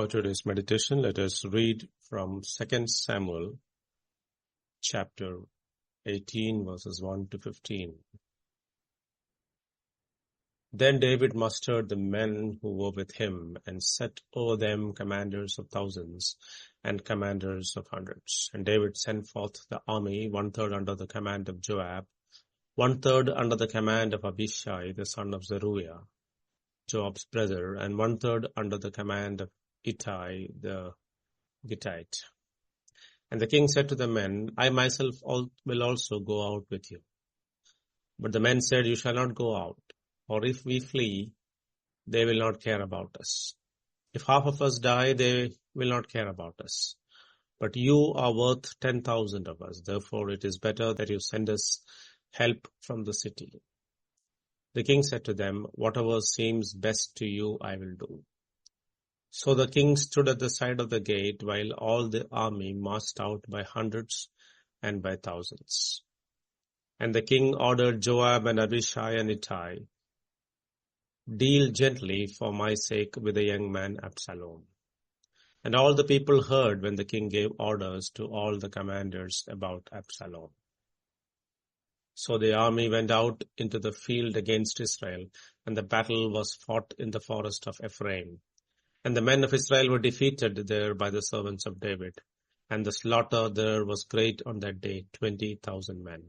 For today's meditation, let us read from 2 Samuel chapter 18 verses 1 to 15. Then David mustered the men who were with him and set over them commanders of thousands and commanders of hundreds. And David sent forth the army, 1/3 under the command of Joab, 1/3 under the command of Abishai, the son of Zeruiah, Joab's brother, and 1/3 under the command of Ittai the Gittite. And the king said to the men, I myself will also go out with you. But the men said, You shall not go out, or if we flee, they will not care about us. If half of us die, they will not care about us. But you are worth 10,000 of us. Therefore, it is better that you send us help from the city. The king said to them, Whatever seems best to you, I will do. So the king stood at the side of the gate while all the army marched out by hundreds and by thousands. And the king ordered Joab and Abishai and Ittai, Deal gently for my sake with the young man Absalom. And all the people heard when the king gave orders to all the commanders about Absalom. So the army went out into the field against Israel, and the battle was fought in the forest of Ephraim. And the men of Israel were defeated there by the servants of David. And the slaughter there was great on that day, 20,000 men.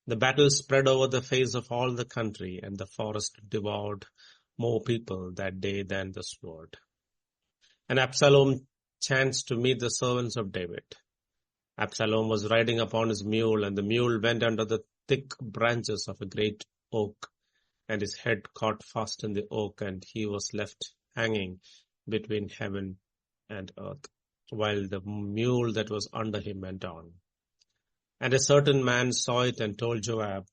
The battle spread over the face of all the country, and the forest devoured more people that day than the sword. And Absalom chanced to meet the servants of David. Absalom was riding upon his mule, and the mule went under the thick branches of a great oak, and his head caught fast in the oak, and he was left hanging between heaven and earth, while the mule that was under him went on. And a certain man saw it and told Joab,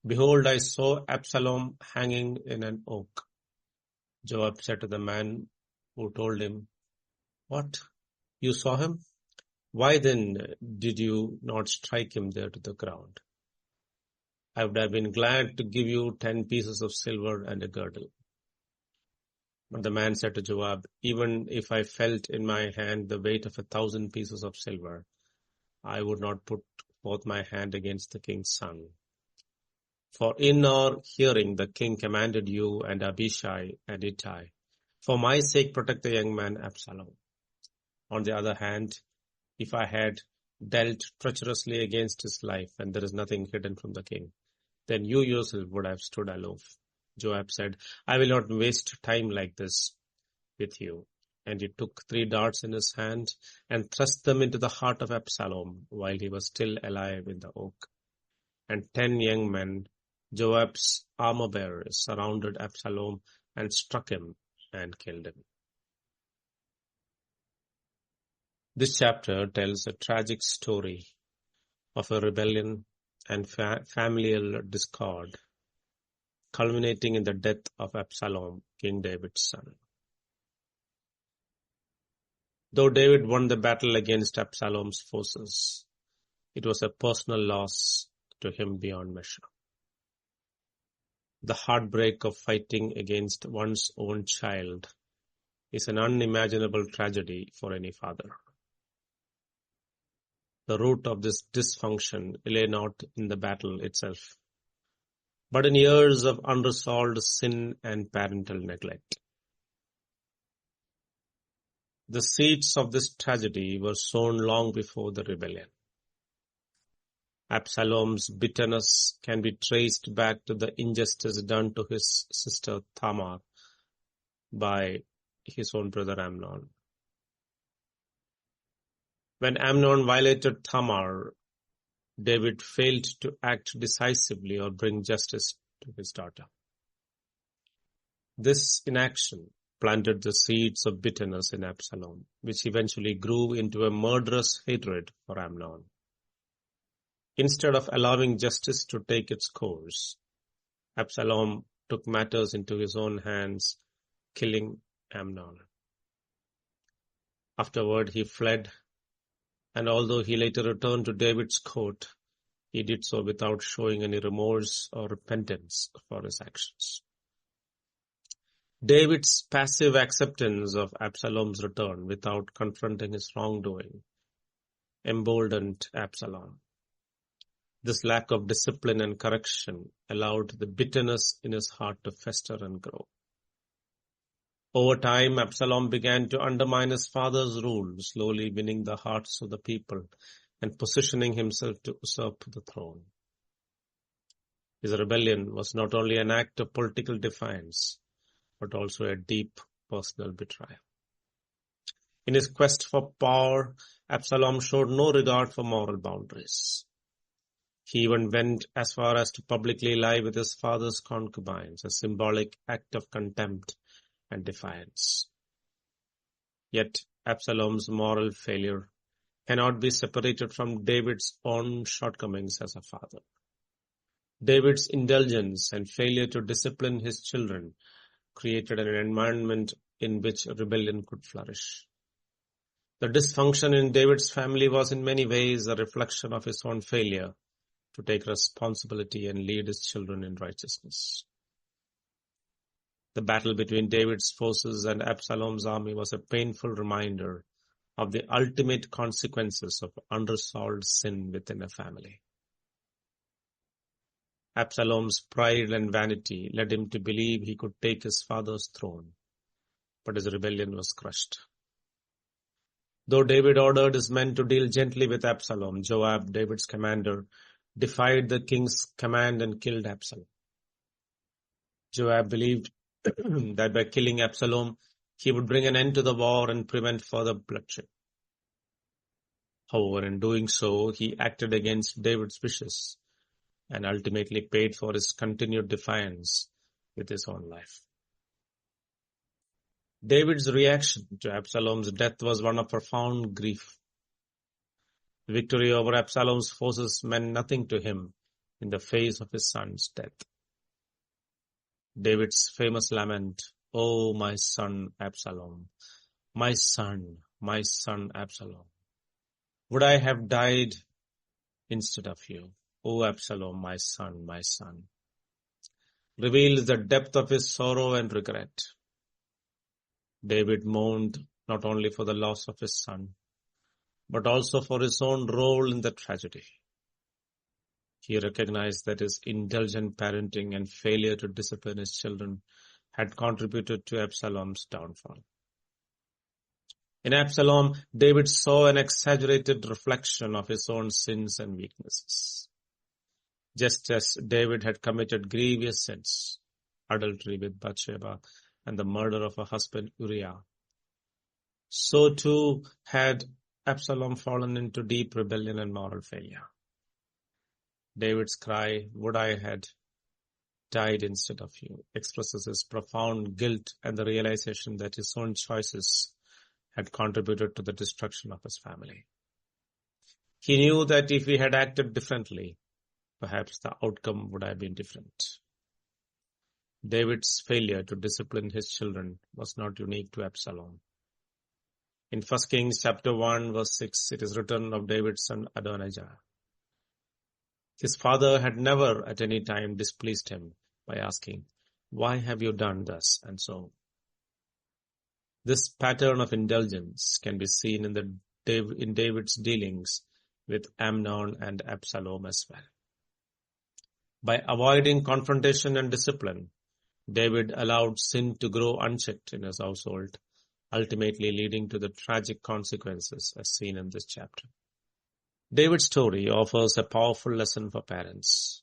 Behold, I saw Absalom hanging in an oak. Joab said to the man who told him, What? You saw him? Why then did you not strike him there to the ground? I would have been glad to give you 10 pieces of silver and a girdle. But the man said to Joab, Even if I felt in my hand the weight of 1,000 pieces of silver, I would not put forth my hand against the king's son. For in our hearing the king commanded you and Abishai and Ittai, For my sake protect the young man Absalom. On the other hand, if I had dealt treacherously against his life, and there is nothing hidden from the king, then you yourself would have stood aloof. Joab said, I will not waste time like this with you. And he took 3 darts in his hand and thrust them into the heart of Absalom while he was still alive in the oak. And 10 young men, Joab's armor-bearers, surrounded Absalom and struck him and killed him. This chapter tells a tragic story of a rebellion and familial discord, culminating in the death of Absalom, King David's son. Though David won the battle against Absalom's forces, it was a personal loss to him beyond measure. The heartbreak of fighting against one's own child is an unimaginable tragedy for any father. The root of this dysfunction lay not in the battle itself, but in years of unresolved sin and parental neglect. The seeds of this tragedy were sown long before the rebellion. Absalom's bitterness can be traced back to the injustice done to his sister Tamar by his own brother Amnon. When Amnon violated Tamar, David failed to act decisively or bring justice to his daughter. This inaction planted the seeds of bitterness in Absalom, which eventually grew into a murderous hatred for Amnon. Instead of allowing justice to take its course, Absalom took matters into his own hands, killing Amnon. Afterward, he fled, and although he later returned to David's court, he did so without showing any remorse or repentance for his actions. David's passive acceptance of Absalom's return without confronting his wrongdoing emboldened Absalom. This lack of discipline and correction allowed the bitterness in his heart to fester and grow. Over time, Absalom began to undermine his father's rule, slowly winning the hearts of the people and positioning himself to usurp the throne. His rebellion was not only an act of political defiance, but also a deep personal betrayal. In his quest for power, Absalom showed no regard for moral boundaries. He even went as far as to publicly lie with his father's concubines, a symbolic act of contempt and defiance. Yet Absalom's moral failure cannot be separated from David's own shortcomings as a father. David's indulgence and failure to discipline his children created an environment in which rebellion could flourish. The dysfunction in David's family was in many ways a reflection of his own failure to take responsibility and lead his children in righteousness. The battle between David's forces and Absalom's army was a painful reminder of the ultimate consequences of unresolved sin within a family. Absalom's pride and vanity led him to believe he could take his father's throne, but his rebellion was crushed. Though David ordered his men to deal gently with Absalom, Joab, David's commander, defied the king's command and killed Absalom. Joab believed that by killing Absalom, he would bring an end to the war and prevent further bloodshed. However, in doing so, he acted against David's wishes and ultimately paid for his continued defiance with his own life. David's reaction to Absalom's death was one of profound grief. The victory over Absalom's forces meant nothing to him in the face of his son's death. David's famous lament, "Oh, my son Absalom, my son Absalom, would I have died instead of you? O Absalom, my son, reveals the depth of his sorrow and regret. David mourned not only for the loss of his son, but also for his own role in the tragedy. He recognized that his indulgent parenting and failure to discipline his children had contributed to Absalom's downfall. In Absalom, David saw an exaggerated reflection of his own sins and weaknesses. Just as David had committed grievous sins, adultery with Bathsheba and the murder of her husband Uriah, so too had Absalom fallen into deep rebellion and moral failure. David's cry, "Would I had died instead of you," expresses his profound guilt and the realization that his own choices had contributed to the destruction of his family. He knew that if he had acted differently, perhaps the outcome would have been different. David's failure to discipline his children was not unique to Absalom. In 1 Kings chapter 1 verse 6, it is written of David's son Adonijah. His father had never at any time displeased him by asking, "Why have you done thus?" and so. This pattern of indulgence can be seen in David's dealings with Amnon and Absalom as well. By avoiding confrontation and discipline, David allowed sin to grow unchecked in his household, ultimately leading to the tragic consequences as seen in this chapter. David's story offers a powerful lesson for parents.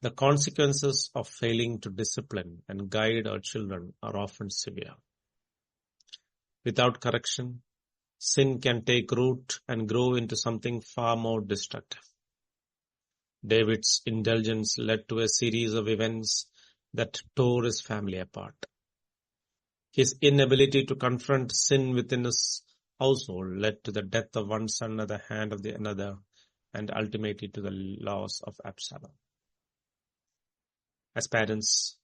The consequences of failing to discipline and guide our children are often severe. Without correction, sin can take root and grow into something far more destructive. David's indulgence led to a series of events that tore his family apart. His inability to confront sin within his household led to the death of one son at the hand of the another, and ultimately to the loss of Absalom. As parents,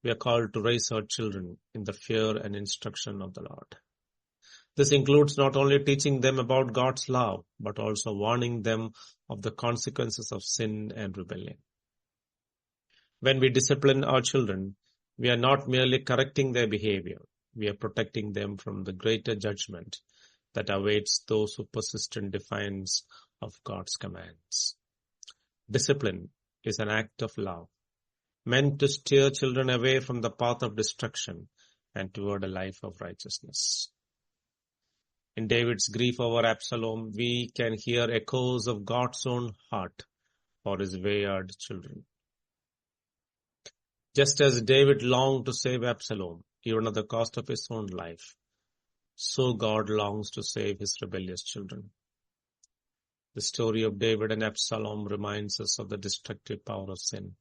we are called to raise our children in the fear and instruction of the Lord. This includes not only teaching them about God's love, but also warning them of the consequences of sin and rebellion. When we discipline our children, We are not merely correcting their behavior. We are protecting them from the greater judgment that awaits those who persist in defiance of God's commands. Discipline is an act of love, meant to steer children away from the path of destruction and toward a life of righteousness. In David's grief over Absalom, we can hear echoes of God's own heart for his wayward children. Just as David longed to save Absalom, even at the cost of his own life, so God longs to save his rebellious children. The story of David and Absalom reminds us of the destructive power of sin,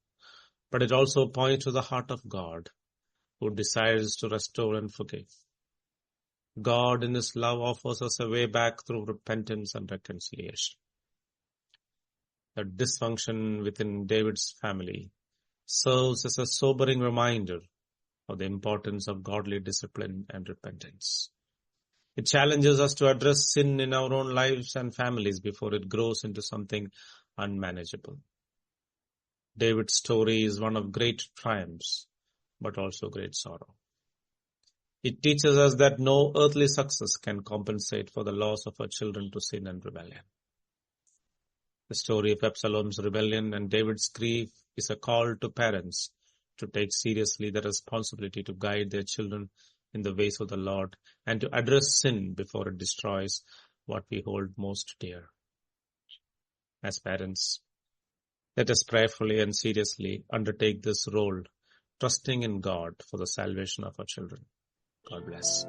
but it also points to the heart of God, who desires to restore and forgive. God in his love offers us a way back through repentance and reconciliation. The dysfunction within David's family serves as a sobering reminder of the importance of godly discipline and repentance. It challenges us to address sin in our own lives and families before it grows into something unmanageable. David's story is one of great triumphs, but also great sorrow. It teaches us that no earthly success can compensate for the loss of our children to sin and rebellion. The story of Absalom's rebellion and David's grief is a call to parents to take seriously the responsibility to guide their children in the ways of the Lord and to address sin before it destroys what we hold most dear. As parents, let us prayerfully and seriously undertake this role, trusting in God for the salvation of our children. God bless.